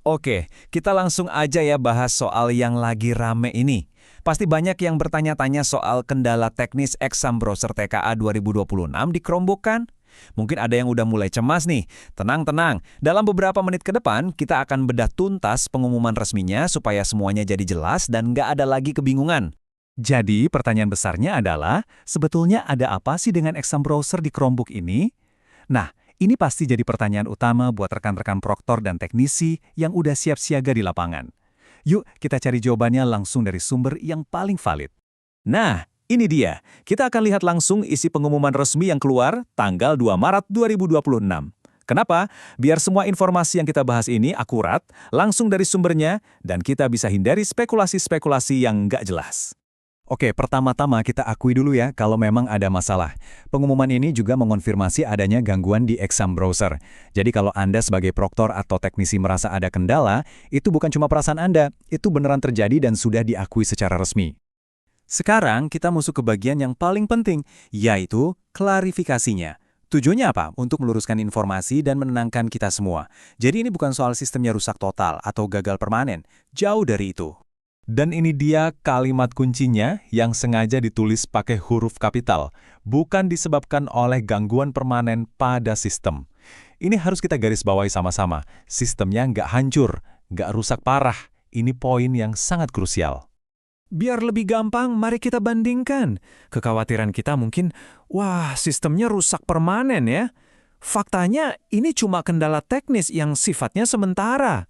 Oke, kita langsung aja ya bahas soal yang lagi rame ini. Pasti banyak yang bertanya-tanya soal kendala teknis exam browser TKA 2026 di Chromebook kan? Mungkin ada yang udah mulai cemas nih. Tenang-tenang, dalam beberapa menit ke depan kita akan bedah tuntas pengumuman resminya supaya semuanya jadi jelas dan nggak ada lagi kebingungan. Jadi, pertanyaan besarnya adalah, sebetulnya ada apa sih dengan exam browser di Chromebook ini? Nah, ini pasti jadi pertanyaan utama buat rekan-rekan proktor dan teknisi yang udah siap siaga di lapangan. Yuk, kita cari jawabannya langsung dari sumber yang paling valid. Nah, ini dia. Kita akan lihat langsung isi pengumuman resmi yang keluar tanggal 2 Maret 2026. Kenapa? Biar semua informasi yang kita bahas ini akurat, langsung dari sumbernya, dan kita bisa hindari spekulasi-spekulasi yang nggak jelas. Oke, pertama-tama kita akui dulu ya kalau memang ada masalah. Pengumuman ini juga mengonfirmasi adanya gangguan di exam browser. Jadi kalau Anda sebagai proktor atau teknisi merasa ada kendala, itu bukan cuma perasaan Anda, itu beneran terjadi dan sudah diakui secara resmi. Sekarang kita masuk ke bagian yang paling penting, yaitu klarifikasinya. Tujuannya apa? Untuk meluruskan informasi dan menenangkan kita semua. Jadi ini bukan soal sistemnya rusak total atau gagal permanen. Jauh dari itu. Dan ini dia kalimat kuncinya yang sengaja ditulis pakai huruf kapital, bukan disebabkan oleh gangguan permanen pada sistem. Ini harus kita garis bawahi sama-sama. Sistemnya nggak hancur, nggak rusak parah. Ini poin yang sangat krusial. Biar lebih gampang, mari kita bandingkan. Kekhawatiran kita mungkin, wah, sistemnya rusak permanen ya. Faktanya, ini cuma kendala teknis yang sifatnya sementara.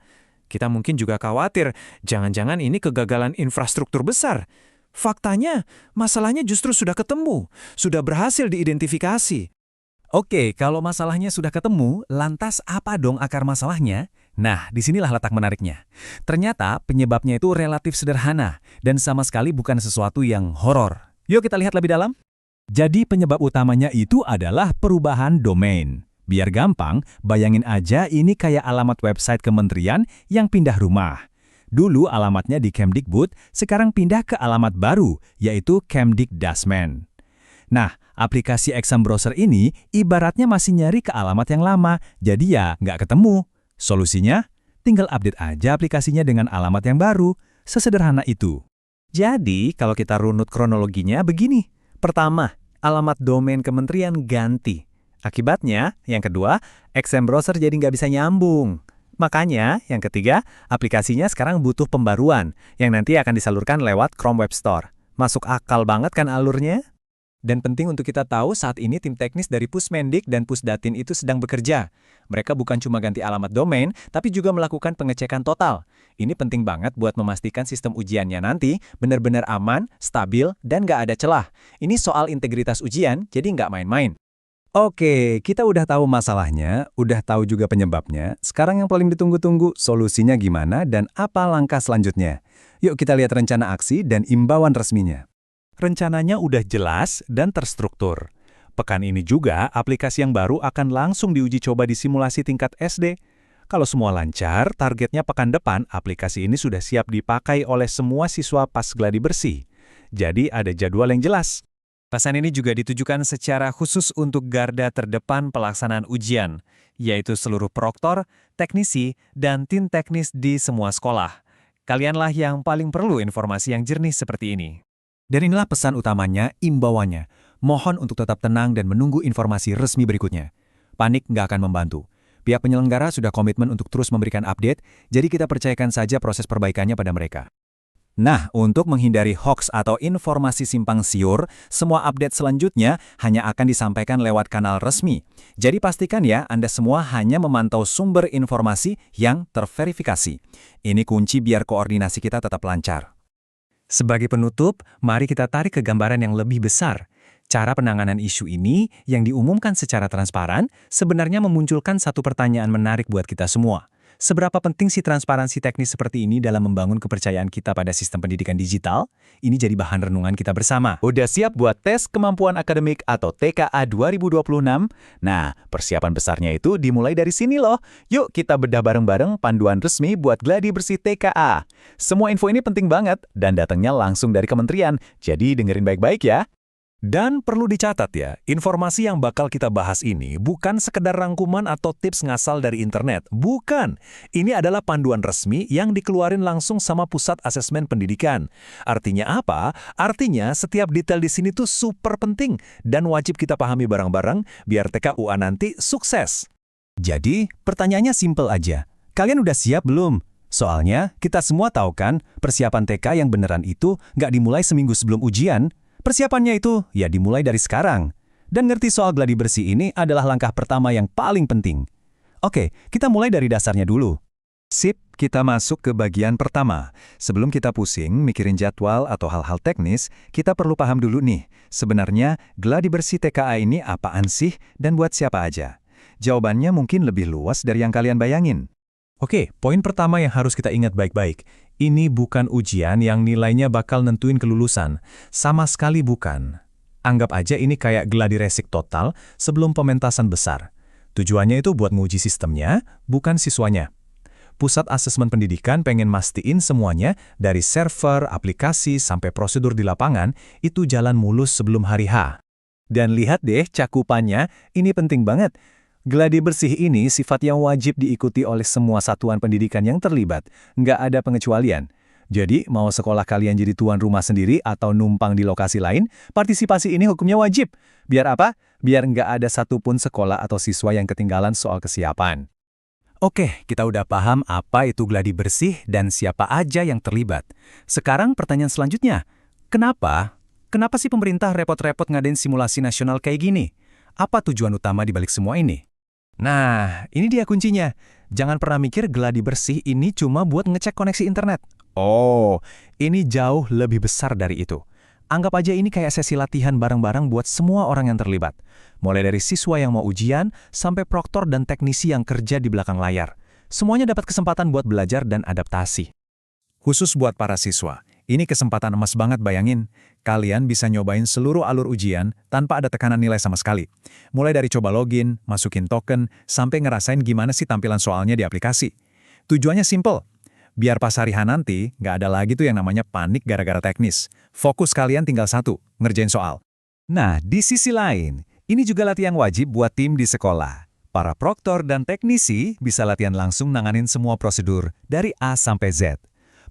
Kita mungkin juga khawatir, jangan-jangan ini kegagalan infrastruktur besar. Faktanya, masalahnya justru sudah ketemu, sudah berhasil diidentifikasi. Oke, kalau masalahnya sudah ketemu, lantas apa dong akar masalahnya? Nah, disinilah letak menariknya. Ternyata penyebabnya itu relatif sederhana dan sama sekali bukan sesuatu yang horor. Yuk kita lihat lebih dalam. Jadi penyebab utamanya itu adalah perubahan domain. Biar gampang, bayangin aja ini kayak alamat website kementerian yang pindah rumah. Dulu alamatnya di Kemdikbud, sekarang pindah ke alamat baru, yaitu Kemdikdasmen. Nah, aplikasi exam browser ini ibaratnya masih nyari ke alamat yang lama, jadi ya nggak ketemu. Solusinya, tinggal update aja aplikasinya dengan alamat yang baru. Sesederhana itu. Jadi, kalau kita runut kronologinya begini. Pertama, alamat domain kementerian ganti. Akibatnya, yang kedua, exam browser jadi nggak bisa nyambung. Makanya, yang ketiga, aplikasinya sekarang butuh pembaruan, yang nanti akan disalurkan lewat Chrome Web Store. Masuk akal banget kan alurnya? Dan penting untuk kita tahu saat ini tim teknis dari Pusmendik dan Pusdatin itu sedang bekerja. Mereka bukan cuma ganti alamat domain, tapi juga melakukan pengecekan total. Ini penting banget buat memastikan sistem ujiannya nanti benar-benar aman, stabil, dan nggak ada celah. Ini soal integritas ujian, jadi nggak main-main. Oke, kita udah tahu masalahnya, udah tahu juga penyebabnya. Sekarang yang paling ditunggu-tunggu, solusinya gimana dan apa langkah selanjutnya. Yuk kita lihat rencana aksi dan imbauan resminya. Rencananya udah jelas dan terstruktur. Pekan ini juga, aplikasi yang baru akan langsung diuji coba di simulasi tingkat SD. Kalau semua lancar, targetnya pekan depan, aplikasi ini sudah siap dipakai oleh semua siswa pas gladi bersih. Jadi ada jadwal yang jelas. Pesan ini juga ditujukan secara khusus untuk garda terdepan pelaksanaan ujian, yaitu seluruh proktor, teknisi, dan tim teknis di semua sekolah. Kalianlah yang paling perlu informasi yang jernih seperti ini. Dan inilah pesan utamanya, imbauannya. Mohon untuk tetap tenang dan menunggu informasi resmi berikutnya. Panik nggak akan membantu. Pihak penyelenggara sudah komitmen untuk terus memberikan update, jadi kita percayakan saja proses perbaikannya pada mereka. Nah, untuk menghindari hoax atau informasi simpang siur, semua update selanjutnya hanya akan disampaikan lewat kanal resmi. Jadi pastikan ya, Anda semua hanya memantau sumber informasi yang terverifikasi. Ini kunci biar koordinasi kita tetap lancar. Sebagai penutup, mari kita tarik ke gambaran yang lebih besar. Cara penanganan isu ini yang diumumkan secara transparan sebenarnya memunculkan satu pertanyaan menarik buat kita semua. Seberapa penting sih transparansi teknis seperti ini dalam membangun kepercayaan kita pada sistem pendidikan digital? Ini jadi bahan renungan kita bersama. Udah siap buat tes kemampuan akademik atau TKA 2026? Nah, persiapan besarnya itu dimulai dari sini loh. Yuk kita bedah bareng-bareng panduan resmi buat gladi bersih TKA. Semua info ini penting banget dan datangnya langsung dari kementerian, jadi dengerin baik-baik ya. Dan perlu dicatat ya, informasi yang bakal kita bahas ini bukan sekedar rangkuman atau tips ngasal dari internet. Bukan. Ini adalah panduan resmi yang dikeluarin langsung sama Pusat Asesmen Pendidikan. Artinya apa? Artinya setiap detail di sini tuh super penting dan wajib kita pahami bareng-bareng biar TKUA nanti sukses. Jadi, pertanyaannya simpel aja. Kalian udah siap belum? Soalnya, kita semua tahu kan, persiapan TK yang beneran itu nggak dimulai seminggu sebelum ujian. Persiapannya itu ya dimulai dari sekarang. Dan ngerti soal gladi bersih ini adalah langkah pertama yang paling penting. Oke, kita mulai dari dasarnya dulu. Sip, kita masuk ke bagian pertama. Sebelum kita pusing mikirin jadwal atau hal-hal teknis, kita perlu paham dulu nih, sebenarnya gladi bersih TKA ini apaan sih dan buat siapa aja? Jawabannya mungkin lebih luas dari yang kalian bayangin. Oke, poin pertama yang harus kita ingat baik-baik. Ini bukan ujian yang nilainya bakal nentuin kelulusan. Sama sekali bukan. Anggap aja ini kayak gladi resik total sebelum pementasan besar. Tujuannya itu buat nguji sistemnya, bukan siswanya. Pusat Asesmen Pendidikan pengen mastiin semuanya dari server, aplikasi, sampai prosedur di lapangan itu jalan mulus sebelum hari H. Dan lihat deh cakupannya, ini penting banget. Gladi bersih ini sifatnya wajib diikuti oleh semua satuan pendidikan yang terlibat, nggak ada pengecualian. Jadi, mau sekolah kalian jadi tuan rumah sendiri atau numpang di lokasi lain, partisipasi ini hukumnya wajib. Biar apa? Biar nggak ada satupun sekolah atau siswa yang ketinggalan soal kesiapan. Oke, kita udah paham apa itu gladi bersih dan siapa aja yang terlibat. Sekarang pertanyaan selanjutnya, kenapa? Kenapa sih pemerintah repot-repot ngadain simulasi nasional kayak gini? Apa tujuan utama di balik semua ini? Nah, ini dia kuncinya. Jangan pernah mikir gladi bersih ini cuma buat ngecek koneksi internet. Oh, ini jauh lebih besar dari itu. Anggap aja ini kayak sesi latihan bareng-bareng buat semua orang yang terlibat. Mulai dari siswa yang mau ujian, sampai proktor dan teknisi yang kerja di belakang layar. Semuanya dapat kesempatan buat belajar dan adaptasi. Khusus buat para siswa, ini kesempatan emas banget bayangin. Kalian bisa nyobain seluruh alur ujian tanpa ada tekanan nilai sama sekali. Mulai dari coba login, masukin token, sampai ngerasain gimana sih tampilan soalnya di aplikasi. Tujuannya simple. Biar pas hari H nanti, nggak ada lagi tuh yang namanya panik gara-gara teknis. Fokus kalian tinggal satu, ngerjain soal. Nah, di sisi lain, ini juga latihan wajib buat tim di sekolah. Para proktor dan teknisi bisa latihan langsung nanganin semua prosedur dari A sampai Z.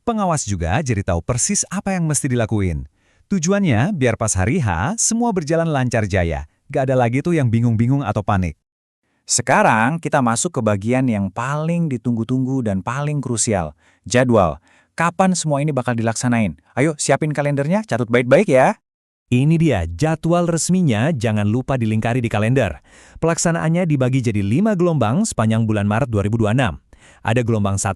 Pengawas juga jadi tahu persis apa yang mesti dilakuin. Tujuannya biar pas hari H, semua berjalan lancar jaya. Gak ada lagi tuh yang bingung-bingung atau panik. Sekarang kita masuk ke bagian yang paling ditunggu-tunggu dan paling krusial. Jadwal. Kapan semua ini bakal dilaksanain? Ayo siapin kalendernya, catat baik-baik ya. Ini dia jadwal resminya, jangan lupa dilingkari di kalender. Pelaksanaannya dibagi jadi 5 gelombang sepanjang bulan Maret 2026. Ada gelombang 1,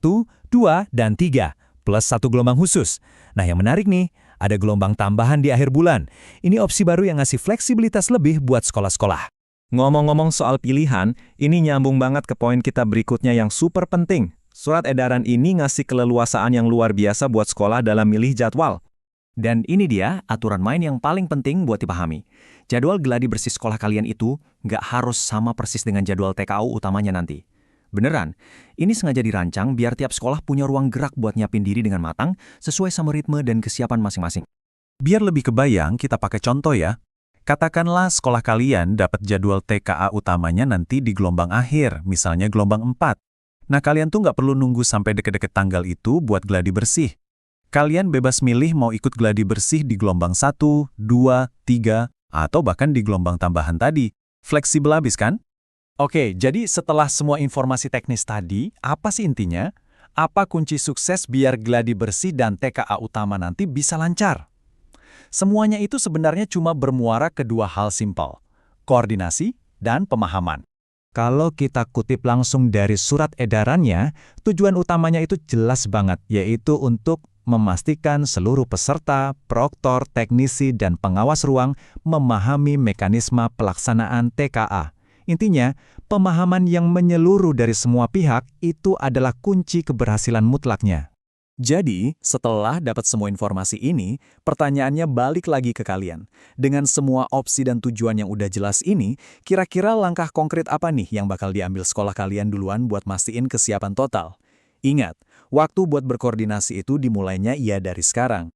2, dan 3, plus 1 gelombang khusus. Nah yang menarik nih, ada gelombang tambahan di akhir bulan. Ini opsi baru yang ngasih fleksibilitas lebih buat sekolah-sekolah. Ngomong-ngomong soal pilihan, ini nyambung banget ke poin kita berikutnya yang super penting. Surat edaran ini ngasih keleluasaan yang luar biasa buat sekolah dalam milih jadwal. Dan ini dia aturan main yang paling penting buat dipahami. Jadwal gladi bersih sekolah kalian itu nggak harus sama persis dengan jadwal TKU utamanya nanti. Beneran, ini sengaja dirancang biar tiap sekolah punya ruang gerak buat nyiapin diri dengan matang sesuai sama ritme dan kesiapan masing-masing. Biar lebih kebayang, kita pakai contoh ya. Katakanlah sekolah kalian dapat jadwal TKA utamanya nanti di gelombang akhir, misalnya gelombang 4. Nah kalian tuh nggak perlu nunggu sampai deket-deket tanggal itu buat gladi bersih. Kalian bebas milih mau ikut gladi bersih di gelombang 1, 2, 3, atau bahkan di gelombang tambahan tadi. Fleksibel habis kan? Oke, jadi setelah semua informasi teknis tadi, apa sih intinya? Apa kunci sukses biar gladi bersih dan TKA utama nanti bisa lancar? Semuanya itu sebenarnya cuma bermuara ke dua hal simpel, koordinasi dan pemahaman. Kalau kita kutip langsung dari surat edarannya, tujuan utamanya itu jelas banget, yaitu untuk memastikan seluruh peserta, proktor, teknisi, dan pengawas ruang memahami mekanisme pelaksanaan TKA. Intinya, pemahaman yang menyeluruh dari semua pihak itu adalah kunci keberhasilan mutlaknya. Jadi, setelah dapat semua informasi ini, pertanyaannya balik lagi ke kalian. Dengan semua opsi dan tujuan yang udah jelas ini, kira-kira langkah konkret apa nih yang bakal diambil sekolah kalian duluan buat mastiin kesiapan total? Ingat, waktu buat berkoordinasi itu dimulainya ya dari sekarang.